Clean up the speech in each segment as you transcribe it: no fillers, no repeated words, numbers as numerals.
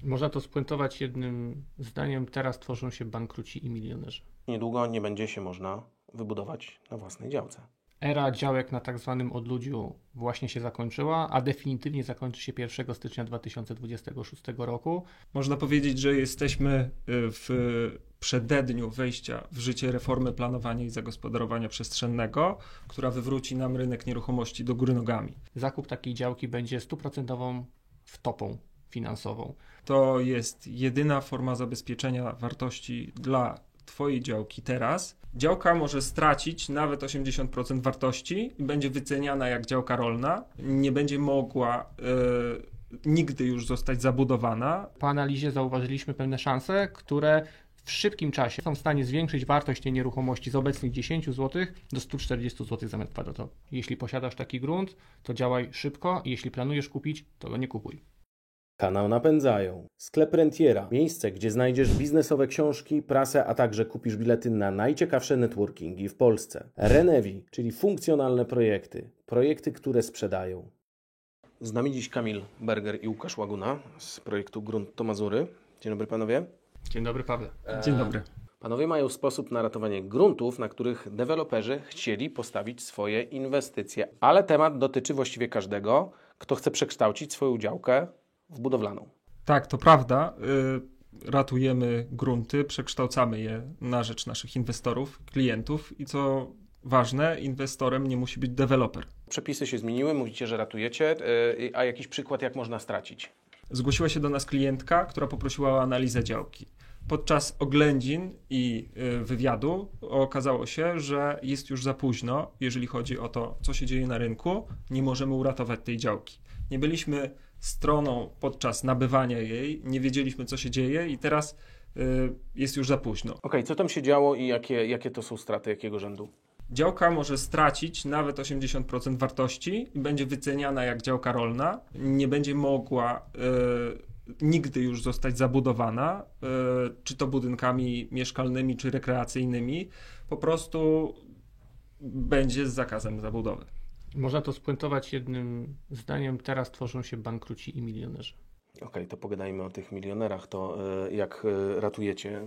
Można to spuentować jednym zdaniem: teraz tworzą się bankruci i milionerzy. Niedługo nie będzie się można wybudować na własnej działce. Era działek na tak zwanym odludziu właśnie się zakończyła, a definitywnie zakończy się 1 stycznia 2026 roku. Można powiedzieć, że jesteśmy w przededniu wejścia w życie reformy planowania i zagospodarowania przestrzennego, która wywróci nam rynek nieruchomości do góry nogami. Zakup takiej działki będzie 100% wtopą finansową. To jest jedyna forma zabezpieczenia wartości dla Twojej działki teraz. Działka może stracić nawet 80% wartości i będzie wyceniana jak działka rolna. Nie będzie mogła nigdy już zostać zabudowana. Po analizie zauważyliśmy pewne szanse, które w szybkim czasie są w stanie zwiększyć wartość tej nieruchomości z obecnych 10 zł do 140 zł za metr kwadratowy. Jeśli posiadasz taki grunt, to działaj szybko i jeśli planujesz kupić, to go nie kupuj. Kanał napędzają Sklep Rentiera, miejsce, gdzie znajdziesz biznesowe książki, prasę, a także kupisz bilety na najciekawsze networkingi w Polsce. Renewi, czyli funkcjonalne projekty, które sprzedają. Z nami dziś Kamil Berger i Łukasz Łaguna z projektu Grunt to Mazury. Dzień dobry panowie. Dzień dobry, Paweł. Dzień dobry. Panowie mają sposób na ratowanie gruntów, na których deweloperzy chcieli postawić swoje inwestycje, ale temat dotyczy właściwie każdego, kto chce przekształcić swoją działkę w budowlaną. Tak, to prawda. Ratujemy grunty, przekształcamy je na rzecz naszych inwestorów, klientów i co ważne, inwestorem nie musi być deweloper. Przepisy się zmieniły, mówicie, że ratujecie, a jakiś przykład, jak można stracić? Zgłosiła się do nas klientka, która poprosiła o analizę działki. Podczas oględzin i wywiadu okazało się, że jest już za późno, jeżeli chodzi o to, co się dzieje na rynku. Nie możemy uratować tej działki. Nie byliśmy stroną podczas nabywania jej, nie wiedzieliśmy, co się dzieje i teraz jest już za późno. Okej, co tam się działo i jakie to są straty, jakiego rzędu? Działka może stracić nawet 80% wartości i będzie wyceniana jak działka rolna. Nie będzie mogła nigdy już zostać zabudowana, czy to budynkami mieszkalnymi, czy rekreacyjnymi. Po prostu będzie z zakazem zabudowy. Można to spuentować jednym zdaniem: teraz tworzą się bankruci i milionerzy. Okej, to pogadajmy o tych milionerach. To jak ratujecie?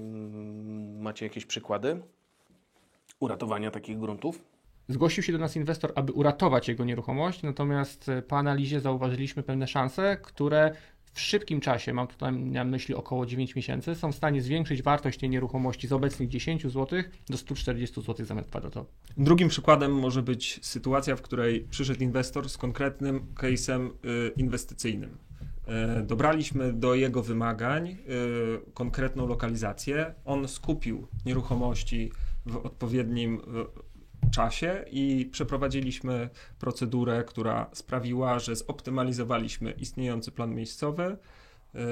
Macie jakieś przykłady uratowania takich gruntów? Zgłosił się do nas inwestor, aby uratować jego nieruchomość, natomiast po analizie zauważyliśmy pewne szanse, które w szybkim czasie, mam tutaj na myśli około 9 miesięcy, są w stanie zwiększyć wartość tej nieruchomości z obecnych 10 zł do 140 zł za metr kwadratowy. Drugim przykładem może być sytuacja, w której przyszedł inwestor z konkretnym case'em inwestycyjnym. Dobraliśmy do jego wymagań konkretną lokalizację. On skupił nieruchomości w odpowiednim czasie i przeprowadziliśmy procedurę, która sprawiła, że zoptymalizowaliśmy istniejący plan miejscowy,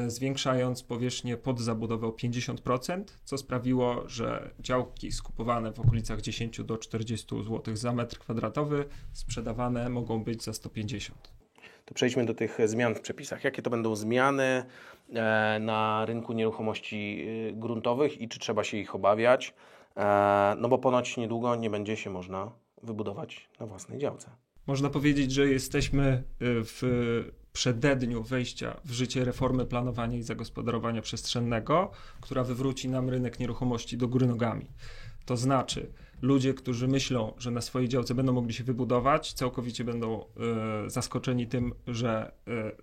zwiększając powierzchnię pod zabudowę o 50%, co sprawiło, że działki skupowane w okolicach 10 do 40 zł za metr kwadratowy sprzedawane mogą być za 150. To przejdźmy do tych zmian w przepisach. Jakie to będą zmiany na rynku nieruchomości gruntowych i czy trzeba się ich obawiać? No bo ponoć niedługo nie będzie się można wybudować na własnej działce. Można powiedzieć, że jesteśmy w przededniu wejścia w życie reformy planowania i zagospodarowania przestrzennego, która wywróci nam rynek nieruchomości do góry nogami. To znaczy, ludzie, którzy myślą, że na swojej działce będą mogli się wybudować, całkowicie będą zaskoczeni tym, że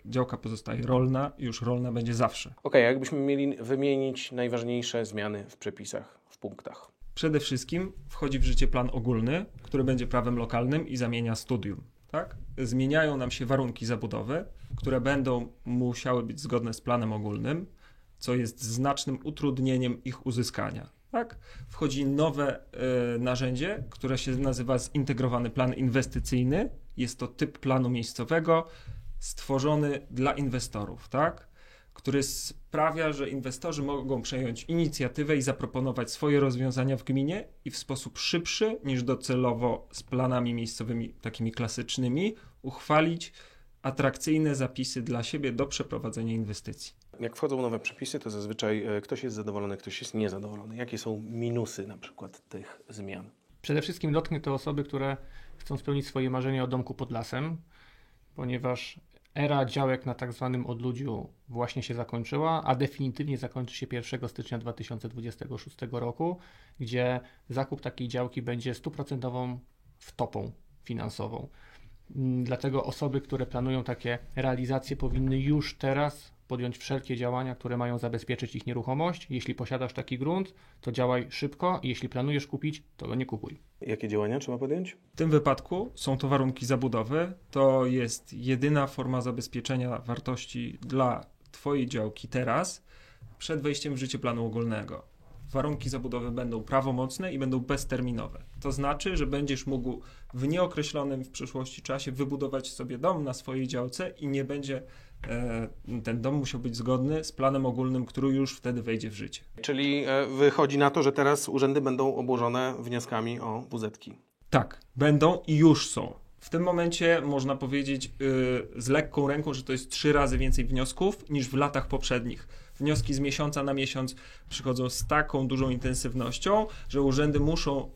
działka pozostaje rolna i już rolna będzie zawsze. Okej, a jakbyśmy mieli wymienić najważniejsze zmiany w przepisach, w punktach? Przede wszystkim wchodzi w życie plan ogólny, który będzie prawem lokalnym i zamienia studium. Tak? Zmieniają nam się warunki zabudowy, które będą musiały być zgodne z planem ogólnym, co jest znacznym utrudnieniem ich uzyskania. Tak? Wchodzi nowe narzędzie, które się nazywa zintegrowany plan inwestycyjny. Jest to typ planu miejscowego stworzony dla inwestorów, tak? Który sprawia, że inwestorzy mogą przejąć inicjatywę i zaproponować swoje rozwiązania w gminie i w sposób szybszy niż docelowo z planami miejscowymi takimi klasycznymi uchwalić atrakcyjne zapisy dla siebie do przeprowadzenia inwestycji. Jak wchodzą nowe przepisy, to zazwyczaj ktoś jest zadowolony, ktoś jest niezadowolony. Jakie są minusy na przykład tych zmian? Przede wszystkim dotknie to osoby, które chcą spełnić swoje marzenie o domku pod lasem, ponieważ era działek na tak zwanym odludziu właśnie się zakończyła, a definitywnie zakończy się 1 stycznia 2026 roku, gdzie zakup takiej działki będzie 100% wtopą finansową. Dlatego osoby, które planują takie realizacje, powinny już teraz podjąć wszelkie działania, które mają zabezpieczyć ich nieruchomość. Jeśli posiadasz taki grunt, to działaj szybko. Jeśli planujesz kupić, to go nie kupuj. Jakie działania trzeba podjąć? W tym wypadku są to warunki zabudowy. To jest jedyna forma zabezpieczenia wartości dla Twojej działki teraz, przed wejściem w życie planu ogólnego. Warunki zabudowy będą prawomocne i będą bezterminowe. To znaczy, że będziesz mógł w nieokreślonym w przyszłości czasie wybudować sobie dom na swojej działce i nie będzie ten dom musiał być zgodny z planem ogólnym, który już wtedy wejdzie w życie. Czyli wychodzi na to, że teraz urzędy będą obłożone wnioskami o WZ-ki. Tak, będą i już są. W tym momencie można powiedzieć z lekką ręką, że to jest 3 razy więcej wniosków niż w latach poprzednich. Wnioski z miesiąca na miesiąc przychodzą z taką dużą intensywnością, że urzędy muszą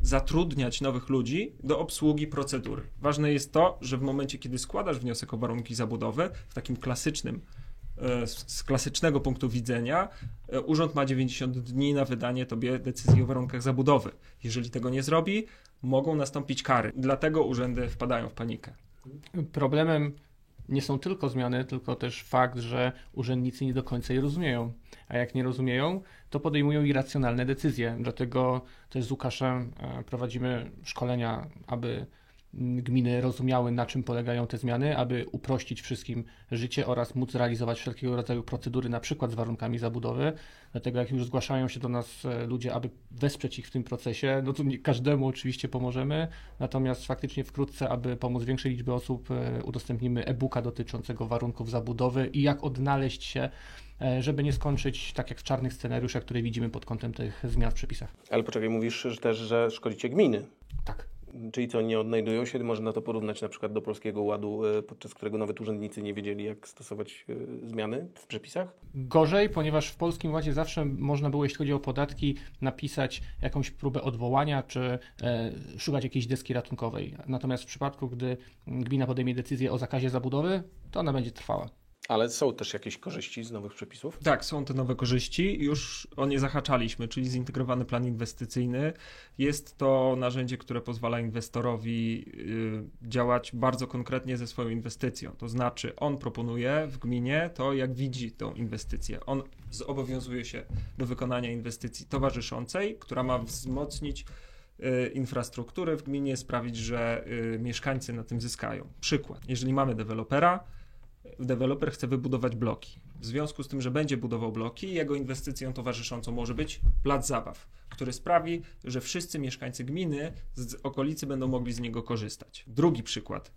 zatrudniać nowych ludzi do obsługi procedury. Ważne jest to, że w momencie, kiedy składasz wniosek o warunki zabudowy, w takim klasycznym, z klasycznego punktu widzenia, urząd ma 90 dni na wydanie tobie decyzji o warunkach zabudowy. Jeżeli tego nie zrobi, mogą nastąpić kary. Dlatego urzędy wpadają w panikę. Problemem nie są tylko zmiany, tylko też fakt, że urzędnicy nie do końca je rozumieją. A jak nie rozumieją, to podejmują irracjonalne decyzje. Dlatego też z Łukaszem prowadzimy szkolenia, aby gminy rozumiały, na czym polegają te zmiany, aby uprościć wszystkim życie oraz móc realizować wszelkiego rodzaju procedury, na przykład z warunkami zabudowy. Dlatego jak już zgłaszają się do nas ludzie, aby wesprzeć ich w tym procesie, no to nie każdemu oczywiście pomożemy, natomiast faktycznie wkrótce, aby pomóc większej liczbie osób, udostępnimy e-booka dotyczącego warunków zabudowy i jak odnaleźć się, żeby nie skończyć tak jak w czarnych scenariuszach, które widzimy pod kątem tych zmian w przepisach. Ale poczekaj, mówisz też, że szkolicie gminy. Tak. Czyli co, nie odnajdują się? Można to porównać na przykład do Polskiego Ładu, podczas którego nawet urzędnicy nie wiedzieli, jak stosować zmiany w przepisach? Gorzej, ponieważ w Polskim Ładzie zawsze można było, jeśli chodzi o podatki, napisać jakąś próbę odwołania, czy szukać jakiejś deski ratunkowej. Natomiast w przypadku, gdy gmina podejmie decyzję o zakazie zabudowy, to ona będzie trwała. Ale są też jakieś korzyści z nowych przepisów? Tak, są te nowe korzyści. Już o nie zahaczaliśmy, czyli zintegrowany plan inwestycyjny. Jest to narzędzie, które pozwala inwestorowi działać bardzo konkretnie ze swoją inwestycją. To znaczy on proponuje w gminie to, jak widzi tą inwestycję. On zobowiązuje się do wykonania inwestycji towarzyszącej, która ma wzmocnić infrastrukturę w gminie, sprawić, że mieszkańcy na tym zyskają. Przykład, jeżeli mamy deweloper chce wybudować bloki. W związku z tym, że będzie budował bloki, jego inwestycją towarzyszącą może być plac zabaw, który sprawi, że wszyscy mieszkańcy gminy z okolicy będą mogli z niego korzystać. Drugi przykład.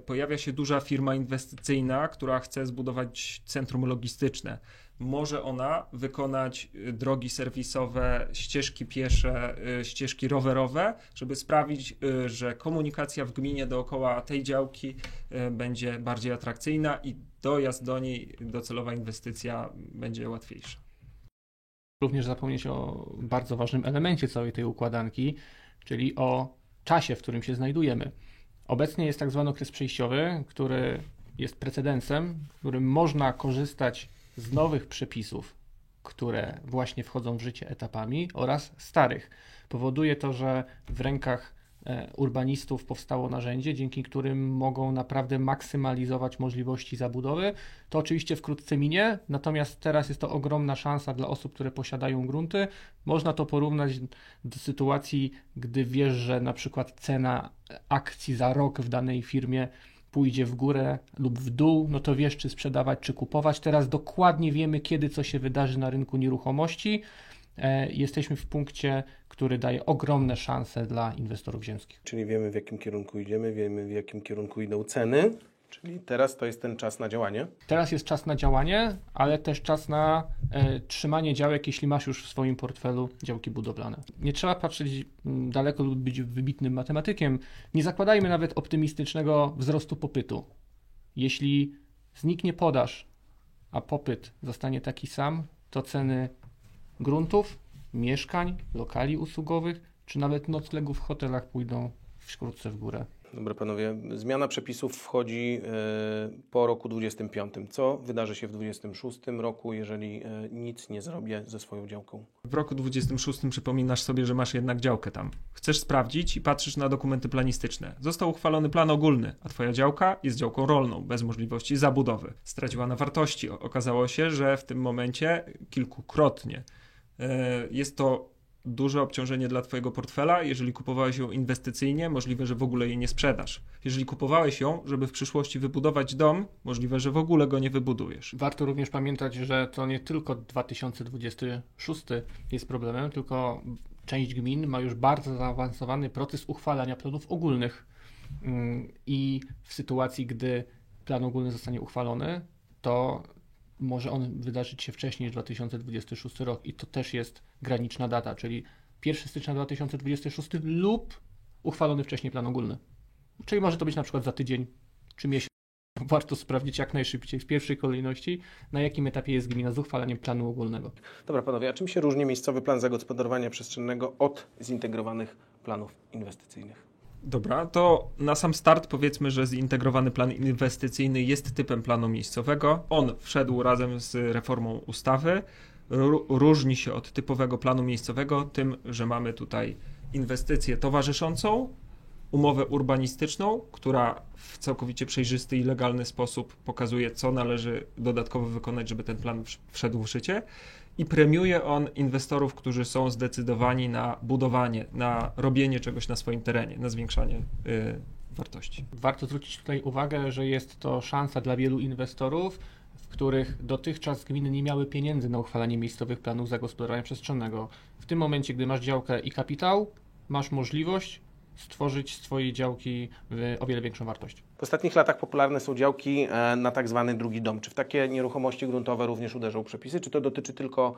Pojawia się duża firma inwestycyjna, która chce zbudować centrum logistyczne. Może ona wykonać drogi serwisowe, ścieżki piesze, ścieżki rowerowe, żeby sprawić, że komunikacja w gminie dookoła tej działki będzie bardziej atrakcyjna i dojazd do niej, docelowa inwestycja będzie łatwiejsza. Również zapomnieć o bardzo ważnym elemencie całej tej układanki, czyli o czasie, w którym się znajdujemy. Obecnie jest tak zwany okres przejściowy, który jest precedensem, w którym można korzystać z nowych przepisów, które właśnie wchodzą w życie etapami oraz starych. Powoduje to, że w rękach urbanistów powstało narzędzie, dzięki którym mogą naprawdę maksymalizować możliwości zabudowy. To oczywiście wkrótce minie, natomiast teraz jest to ogromna szansa dla osób, które posiadają grunty. Można to porównać do sytuacji, gdy wiesz, że na przykład cena akcji za rok w danej firmie pójdzie w górę lub w dół, no to wiesz, czy sprzedawać, czy kupować. Teraz dokładnie wiemy, kiedy co się wydarzy na rynku nieruchomości. Jesteśmy w punkcie, który daje ogromne szanse dla inwestorów ziemskich. Czyli wiemy, w jakim kierunku idziemy, wiemy, w jakim kierunku idą ceny, czyli teraz to jest ten czas na działanie? Teraz jest czas na działanie, ale też czas na trzymanie działek, jeśli masz już w swoim portfelu działki budowlane. Nie trzeba patrzeć daleko lub być wybitnym matematykiem. Nie zakładajmy nawet optymistycznego wzrostu popytu. Jeśli zniknie podaż, a popyt zostanie taki sam, to ceny gruntów, mieszkań, lokali usługowych, czy nawet noclegów w hotelach pójdą wkrótce w górę. Dobra panowie, zmiana przepisów wchodzi po roku 25. Co wydarzy się w 26 roku, jeżeli nic nie zrobię ze swoją działką? W roku 26 przypominasz sobie, że masz jednak działkę tam. Chcesz sprawdzić i patrzysz na dokumenty planistyczne. Został uchwalony plan ogólny, a twoja działka jest działką rolną, bez możliwości zabudowy. Straciła na wartości. Okazało się, że w tym momencie kilkukrotnie. Jest to duże obciążenie dla twojego portfela. Jeżeli kupowałeś ją inwestycyjnie, możliwe, że w ogóle jej nie sprzedasz. Jeżeli kupowałeś ją, żeby w przyszłości wybudować dom, możliwe, że w ogóle go nie wybudujesz. Warto również pamiętać, że to nie tylko 2026 jest problemem, tylko część gmin ma już bardzo zaawansowany proces uchwalania planów ogólnych. I w sytuacji, gdy plan ogólny zostanie uchwalony, to może on wydarzyć się wcześniej niż 2026 rok i to też jest graniczna data, czyli 1 stycznia 2026 lub uchwalony wcześniej plan ogólny. Czyli może to być na przykład za tydzień czy miesiąc. Warto sprawdzić jak najszybciej w pierwszej kolejności, na jakim etapie jest gmina z uchwalaniem planu ogólnego. Dobra panowie, a czym się różni miejscowy plan zagospodarowania przestrzennego od zintegrowanych planów inwestycyjnych? Dobra, to na sam start powiedzmy, że zintegrowany plan inwestycyjny jest typem planu miejscowego. On wszedł razem z reformą ustawy. Różni się od typowego planu miejscowego tym, że mamy tutaj inwestycję towarzyszącą, umowę urbanistyczną, która w całkowicie przejrzysty i legalny sposób pokazuje, co należy dodatkowo wykonać, żeby ten plan wszedł w życie. I premiuje on inwestorów, którzy są zdecydowani na budowanie, na robienie czegoś na swoim terenie, na zwiększanie wartości. Warto zwrócić tutaj uwagę, że jest to szansa dla wielu inwestorów, w których dotychczas gminy nie miały pieniędzy na uchwalanie miejscowych planów zagospodarowania przestrzennego. W tym momencie, gdy masz działkę i kapitał, masz możliwość stworzyć z twojej działki o wiele większą wartość. W ostatnich latach popularne są działki na tak zwany drugi dom. Czy w takie nieruchomości gruntowe również uderzą przepisy, czy to dotyczy tylko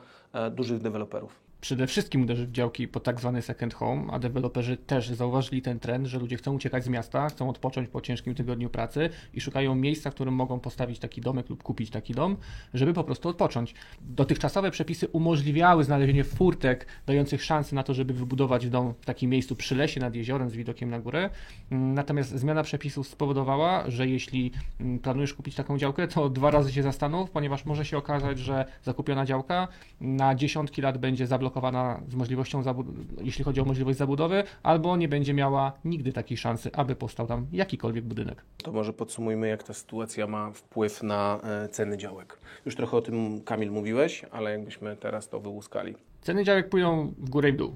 dużych deweloperów? Przede wszystkim uderzy w działki po tak zwany second home, a deweloperzy też zauważyli ten trend, że ludzie chcą uciekać z miasta, chcą odpocząć po ciężkim tygodniu pracy i szukają miejsca, w którym mogą postawić taki domek lub kupić taki dom, żeby po prostu odpocząć. Dotychczasowe przepisy umożliwiały znalezienie furtek dających szansę na to, żeby wybudować dom w takim miejscu przy lesie nad jeziorem z widokiem na górę. Natomiast zmiana przepisów spowodowała, że jeśli planujesz kupić taką działkę, to 2 razy się zastanów, ponieważ może się okazać, że zakupiona działka na dziesiątki lat będzie zablokowana z możliwością, jeśli chodzi o możliwość zabudowy, albo nie będzie miała nigdy takiej szansy, aby powstał tam jakikolwiek budynek. To może podsumujmy, jak ta sytuacja ma wpływ na ceny działek. Już trochę o tym, Kamil, mówiłeś, ale jakbyśmy teraz to wyłuskali. Ceny działek pójdą w górę i w dół.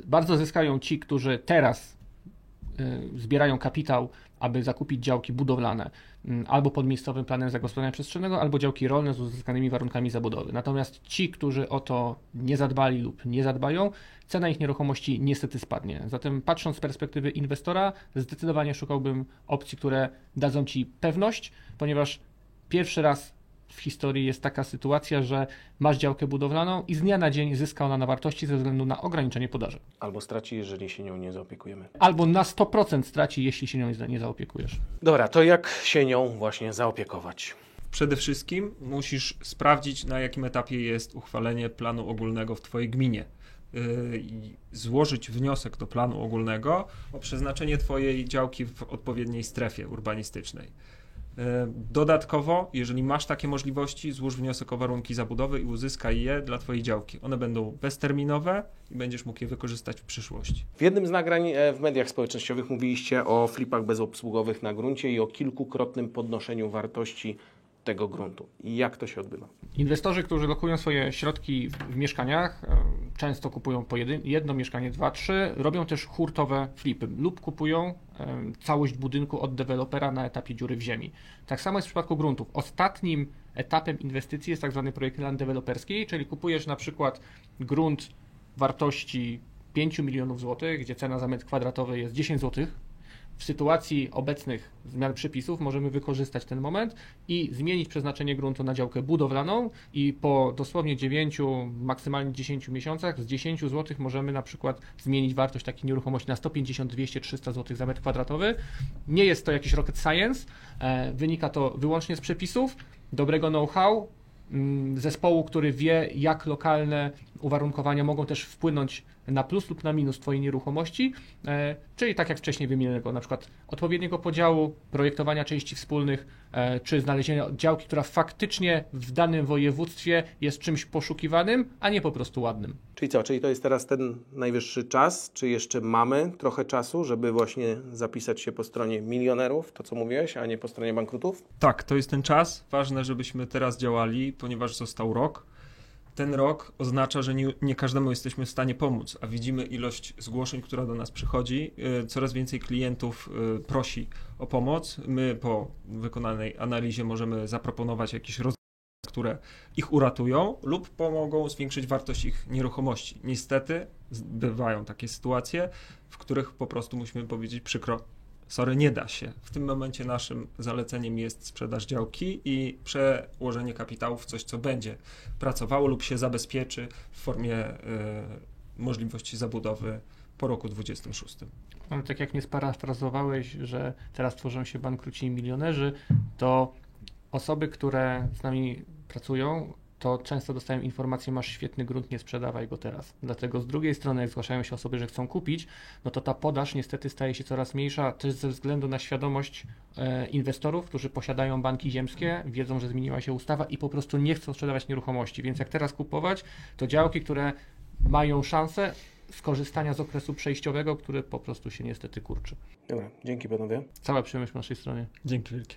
Bardzo zyskają ci, którzy teraz zbierają kapitał, aby zakupić działki budowlane albo pod miejscowym planem zagospodarowania przestrzennego, albo działki rolne z uzyskanymi warunkami zabudowy. Natomiast ci, którzy o to nie zadbali lub nie zadbają, cena ich nieruchomości niestety spadnie. Zatem patrząc z perspektywy inwestora, zdecydowanie szukałbym opcji, które dadzą ci pewność, ponieważ pierwszy raz w historii jest taka sytuacja, że masz działkę budowlaną i z dnia na dzień zyska ona na wartości ze względu na ograniczenie podaży. Albo straci, jeżeli się nią nie zaopiekujemy. Albo na 100% straci, jeśli się nią nie zaopiekujesz. Dobra, to jak się nią właśnie zaopiekować? Przede wszystkim musisz sprawdzić, na jakim etapie jest uchwalenie planu ogólnego w twojej gminie. I złożyć wniosek do planu ogólnego o przeznaczenie twojej działki w odpowiedniej strefie urbanistycznej. Dodatkowo, jeżeli masz takie możliwości, złóż wniosek o warunki zabudowy i uzyskaj je dla twojej działki. One będą bezterminowe i będziesz mógł je wykorzystać w przyszłości. W jednym z nagrań w mediach społecznościowych mówiliście o flipach bezobsługowych na gruncie i o kilkukrotnym podnoszeniu wartości tego gruntu. I jak to się odbywa? Inwestorzy, którzy lokują swoje środki w mieszkaniach, często kupują po jedno mieszkanie, 2, 3, robią też hurtowe flipy lub kupują całość budynku od dewelopera na etapie dziury w ziemi. Tak samo jest w przypadku gruntów. Ostatnim etapem inwestycji jest tak zwany projekt land deweloperski, czyli kupujesz na przykład grunt wartości 5 milionów złotych, gdzie cena za metr kwadratowy jest 10 złotych. W sytuacji obecnych zmian przepisów możemy wykorzystać ten moment i zmienić przeznaczenie gruntu na działkę budowlaną i po dosłownie 9, maksymalnie 10 miesiącach z 10 zł możemy na przykład zmienić wartość takiej nieruchomości na 150, 200, 300 zł za metr kwadratowy. Nie jest to jakiś rocket science, wynika to wyłącznie z przepisów, dobrego know-how, zespołu, który wie, jak lokalne uwarunkowania mogą też wpłynąć na plus lub na minus Twojej nieruchomości, czyli tak jak wcześniej wymienionego, na przykład odpowiedniego podziału, projektowania części wspólnych, czy znalezienia działki, która faktycznie w danym województwie jest czymś poszukiwanym, a nie po prostu ładnym. Czyli co? Czyli to jest teraz ten najwyższy czas? Czy jeszcze mamy trochę czasu, żeby właśnie zapisać się po stronie milionerów, to co mówiłeś, a nie po stronie bankrutów? Tak, to jest ten czas. Ważne, żebyśmy teraz działali, ponieważ został rok. Ten rok oznacza, że nie każdemu jesteśmy w stanie pomóc, a widzimy ilość zgłoszeń, która do nas przychodzi. Coraz więcej klientów prosi o pomoc. My po wykonanej analizie możemy zaproponować jakieś rozwiązania, które ich uratują lub pomogą zwiększyć wartość ich nieruchomości. Niestety bywają takie sytuacje, w których po prostu musimy powiedzieć przykro, sorry, nie da się. W tym momencie naszym zaleceniem jest sprzedaż działki i przełożenie kapitału w coś, co będzie pracowało lub się zabezpieczy w formie możliwości zabudowy po roku 26. Ale tak jak mnie sparafrazowałeś, że teraz tworzą się bankruci i milionerzy, to osoby, które z nami pracują, to często dostają informację, masz świetny grunt, nie sprzedawaj go teraz. Dlatego z drugiej strony, jak zgłaszają się osoby, że chcą kupić, no to ta podaż niestety staje się coraz mniejsza, też ze względu na świadomość inwestorów, którzy posiadają banki ziemskie, wiedzą, że zmieniła się ustawa i po prostu nie chcą sprzedawać nieruchomości. Więc jak teraz kupować, to działki, które mają szansę skorzystania z okresu przejściowego, który po prostu się niestety kurczy. Dobra, dzięki panowie. Cała przyjemność po naszej stronie. Dzięki wielkie.